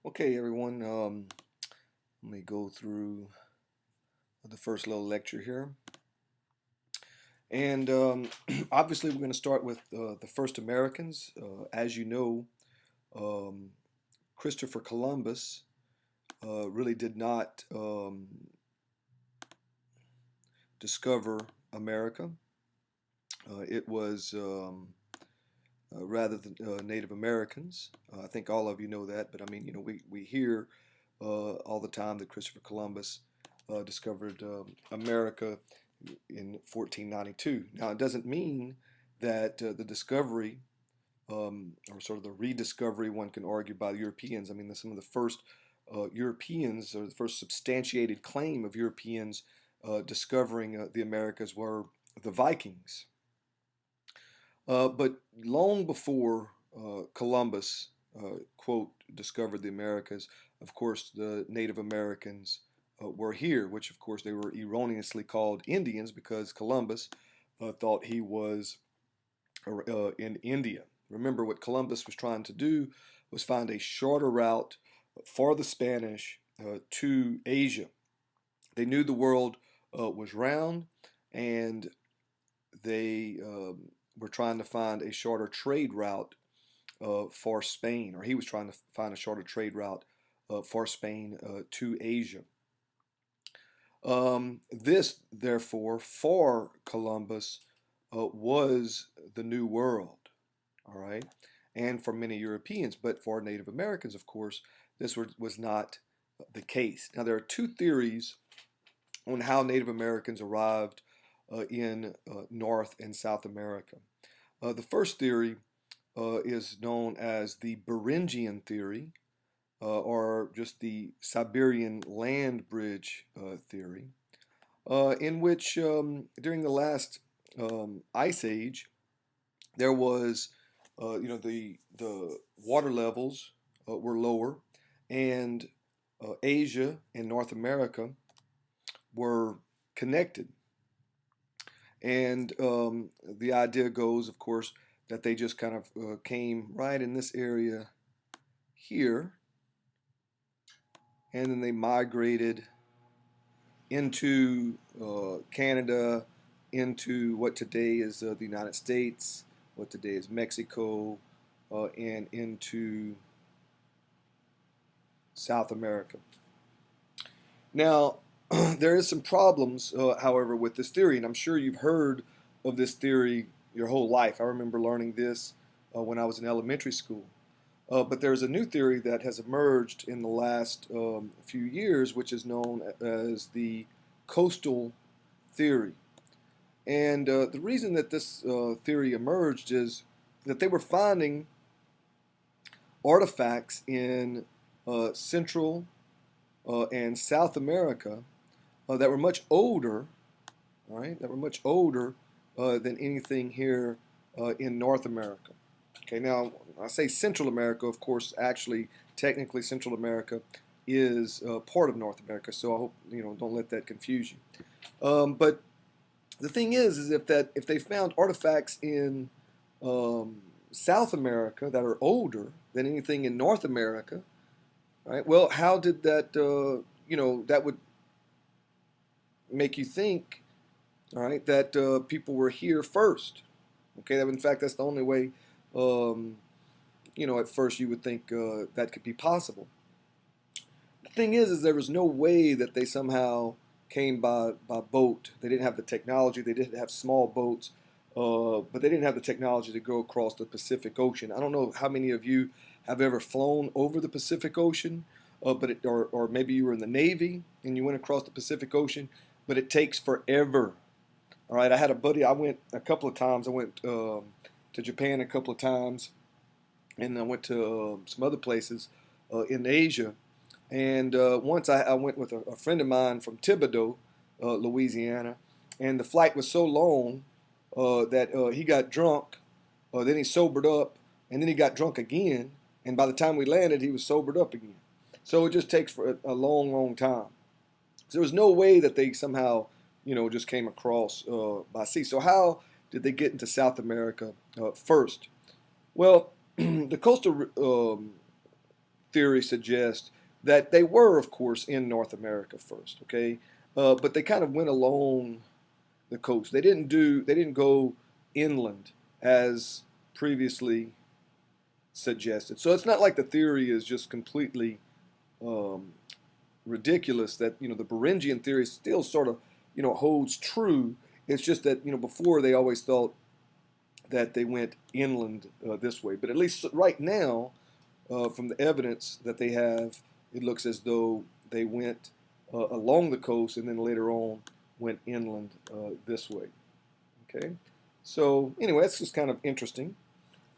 Okay, everyone, let me go through the first little lecture here. And obviously, we're going to start with the first Americans. As you know, um, Christopher Columbus really did not discover America. It was rather than Native Americans. I think all of you know that, but I mean, we hear all the time that Christopher Columbus discovered America in 1492. Now, it doesn't mean that the discovery or sort of the rediscovery, one can argue, by the Europeans. I mean, some of the first Europeans, or the first substantiated claim of Europeans discovering the Americas, were the Vikings. But long before Columbus, quote, discovered the Americas, of course, the Native Americans were here, which, of course, they were erroneously called Indians because Columbus thought he was in India. Remember, what Columbus was trying to do was find a shorter route for the Spanish to Asia. They knew the world was round, and they were trying to find a shorter trade route for Spain, or he was trying to find a shorter trade route for Spain to Asia. This, therefore, for Columbus, was the New World, all right, and for many Europeans. But for Native Americans, of course, this was not the case. Now, there are two theories on how Native Americans arrived in North and South America. The first theory is known as the Beringian theory, or just the Siberian land bridge theory, in which during the last ice age, there was, the water levels were lower, and Asia and North America were connected. And the idea goes, of course, that they just kind of came right in this area here, and then they migrated into Canada, into what today is the United States, what today is Mexico, and into South America. Now, there is some problems, however, with this theory, and I'm sure you've heard of this theory your whole life. I remember learning this when I was in elementary school. But there's a new theory that has emerged in the last few years, which is known as the coastal theory. And the reason that this theory emerged is that they were finding artifacts in Central and South America that were much older, all right, that were much older than anything here in North America. Okay, now I say Central America, of course, actually, technically, Central America is part of North America, so I hope don't let that confuse you. But the thing is if they found artifacts in South America that are older than anything in North America, right? Well, how did that that would make you think, all right, that people were here first. Okay, that in fact that's the only way. Um, at first you would think that could be possible. The thing is there was no way that they somehow came by boat. They didn't have the technology. They didn't have small boats, but they didn't have the technology to go across the Pacific Ocean. I don't know how many of you have ever flown over the Pacific Ocean, or maybe you were in the Navy and you went across the Pacific Ocean, but it takes forever. All right, I had a buddy. I went a couple of times. I went to Japan a couple of times, and I went to some other places in Asia. And once I went with a friend of mine from Thibodaux, Louisiana, and the flight was so long that he got drunk. Then he sobered up, and then he got drunk again. And by the time we landed, he was sobered up again. So it just takes for a long, long time. So there was no way that they somehow, just came across by sea. So how did they get into South America first? Well, the coastal theory suggests that they were, of course, in North America first. Okay, but they kind of went along the coast. They didn't go inland as previously suggested. So it's not like the theory is just completely um, ridiculous. That the Beringian theory still sort of holds true. It's just that before they always thought that they went inland this way. But at least right now, from the evidence that they have, it looks as though they went along the coast and then later on went inland this way. Okay, so anyway, that's just kind of interesting.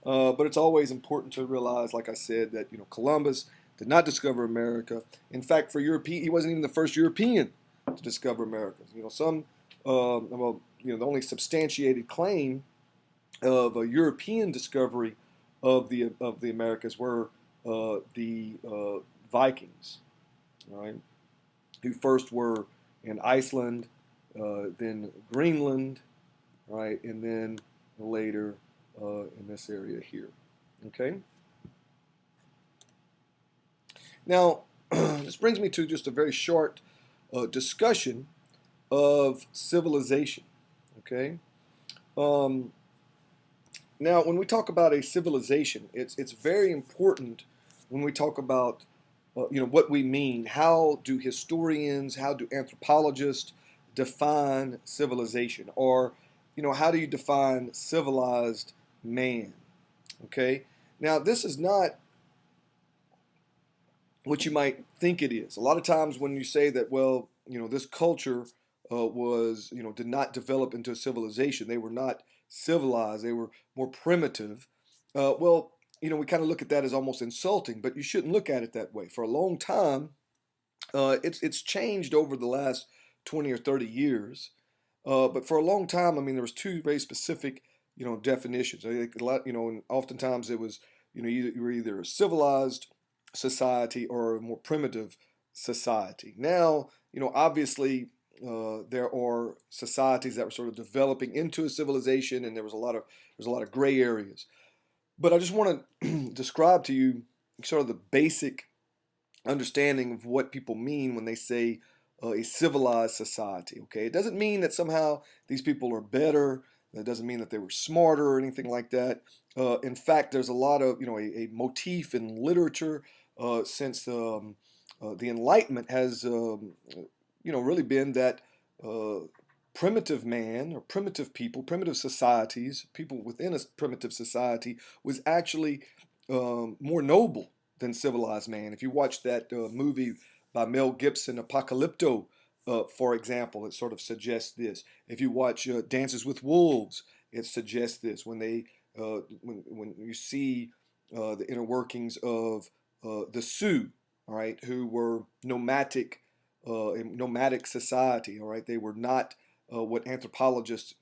But it's always important to realize, like I said, that Columbus did not discover America. In fact, for European, he wasn't even the first European to discover America. Well, the only substantiated claim of a European discovery of the Americas were the Vikings, right? Who first were in Iceland, then Greenland, right, and then later in this area here. Okay. Now, this brings me to just a very short discussion of civilization. Okay. Um, Now, when we talk about a civilization, it's very important when we talk about what we mean. How do historians, how do anthropologists define civilization, or how do you define civilized man? Okay. Now, this is not what you might think it is. A lot of times when you say that, well, this culture was, did not develop into a civilization. They were not civilized. They were more primitive. Well, we kind of look at that as almost insulting, but you shouldn't look at it that way. For a long time, it's changed over the last 20 or 30 years. But for a long time, I mean, there was two very specific, definitions. I think a lot, and oftentimes it was, you were either a civilized society or a more primitive society. Now, obviously, there are societies that were sort of developing into a civilization, and there's a lot of gray areas. But I just want to describe to you sort of the basic understanding of what people mean when they say a civilized society. Okay, it doesn't mean that somehow these people are better. It doesn't mean that they were smarter or anything like that. In fact, there's a lot of a motif in literature since the Enlightenment has really been that uh, primitive man or primitive people, primitive societies, people within a primitive society was actually more noble than civilized man. If you watch that movie by Mel Gibson, Apocalypto, for example, it sort of suggests this. If you watch Dances with Wolves, it suggests this. When you see the inner workings of the Sioux, all right, who were a nomadic society, all right, they were not what anthropologists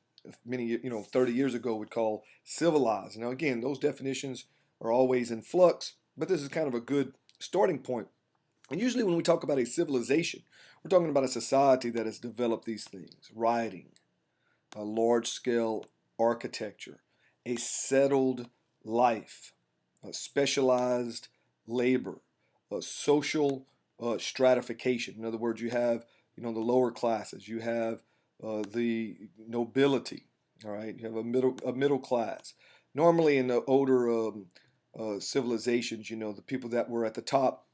many 30 years ago would call civilized. Now again, those definitions are always in flux, but this is kind of a good starting point. And usually when we talk about a civilization, we're talking about a society that has developed these things: writing, a large scale architecture, a settled life, a specialized labor, a social stratification. In other words, you have the lower classes, you have the nobility, all right, you have a middle class. Normally in the older civilizations, the people that were at the top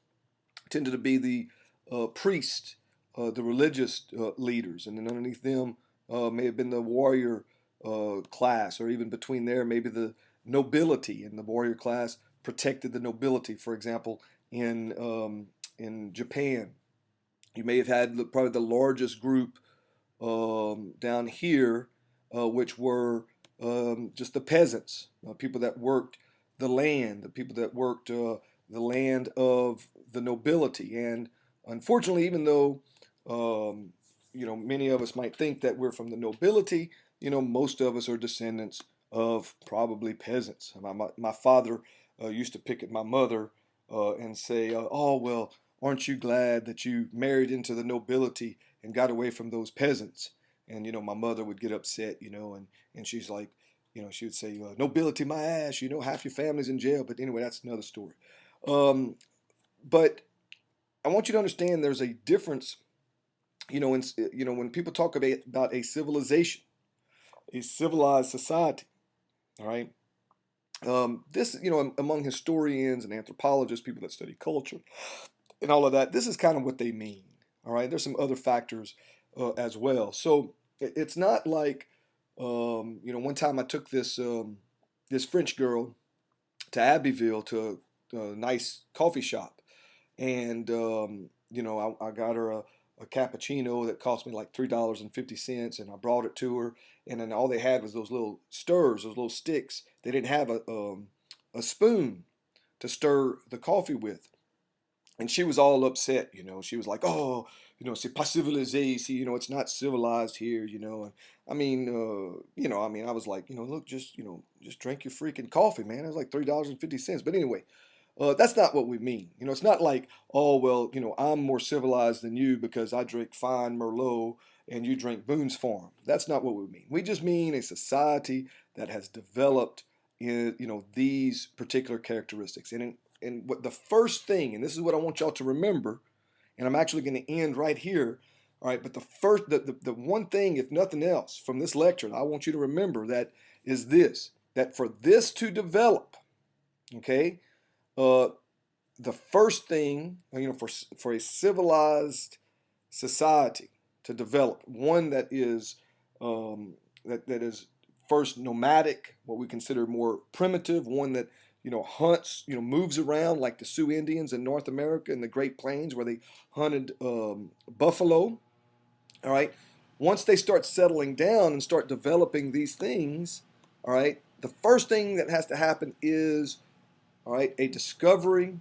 tended to be the priests, the religious leaders, and then underneath them may have been the warrior class, or even between there, maybe the nobility, and the warrior class protected the nobility. For example, in Japan, you may have had probably the largest group down here, which were just the peasants, people that worked the land, the people that worked the land of the nobility. And unfortunately, even though many of us might think that we're from the nobility, most of us are descendants of probably peasants. My father used to pick at my mother and say, "Oh well, aren't you glad that you married into the nobility and got away from those peasants?" And my mother would get upset, and she's like, she would say, "Nobility, my ass! Half your family's in jail." But anyway, that's another story. Um, But I want you to understand there's a difference, when people talk about a civilization, a civilized society, all right? This, among historians and anthropologists, people that study culture and all of that, this is kind of what they mean, all right? There's some other factors as well. So it's not like, one time I took this French girl to Abbeville to a nice coffee shop, and I got her a cappuccino that cost me like $3.50, and I brought it to her, and then all they had was those little stirs, those little sticks. They didn't have a spoon to stir the coffee with, and she was all upset. She was like, "Oh, c'est pas civilisé. See, it's not civilized here. And I was like, look, just drink your freaking coffee, man. It was like $3.50. But anyway, that's not what we mean. It's not like, oh, well, I'm more civilized than you because I drink fine Merlot and you drink Boone's Farm. That's not what we mean. We just mean a society that has developed in, these particular characteristics. And what the first thing, and this is what I want y'all to remember, and I'm actually going to end right here. All right, but the one thing, if nothing else, from this lecture, I want you to remember that is this: that for this to develop, okay, uh, the first thing, for a civilized society to develop, one that is that is first nomadic, what we consider more primitive, one that hunts, moves around like the Sioux Indians in North America in the Great Plains where they hunted buffalo. All right, once they start settling down and start developing these things, all right, the first thing that has to happen is, all right, a discovery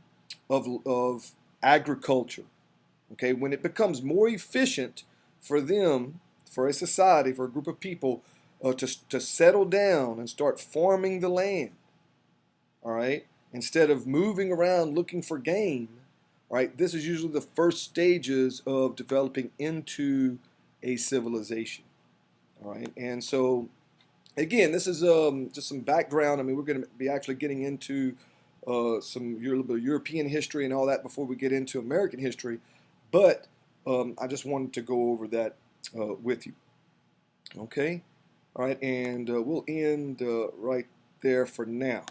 of agriculture. Okay, when it becomes more efficient for them, for a society, for a group of people to settle down and start farming the land, all right, instead of moving around looking for game, all right, this is usually the first stages of developing into a civilization, all right, and so again, this is just some background. I mean, we're going to be actually getting into some a little bit of European history and all that before we get into American history, but I just wanted to go over that with you. Okay, all right, and we'll end right there for now.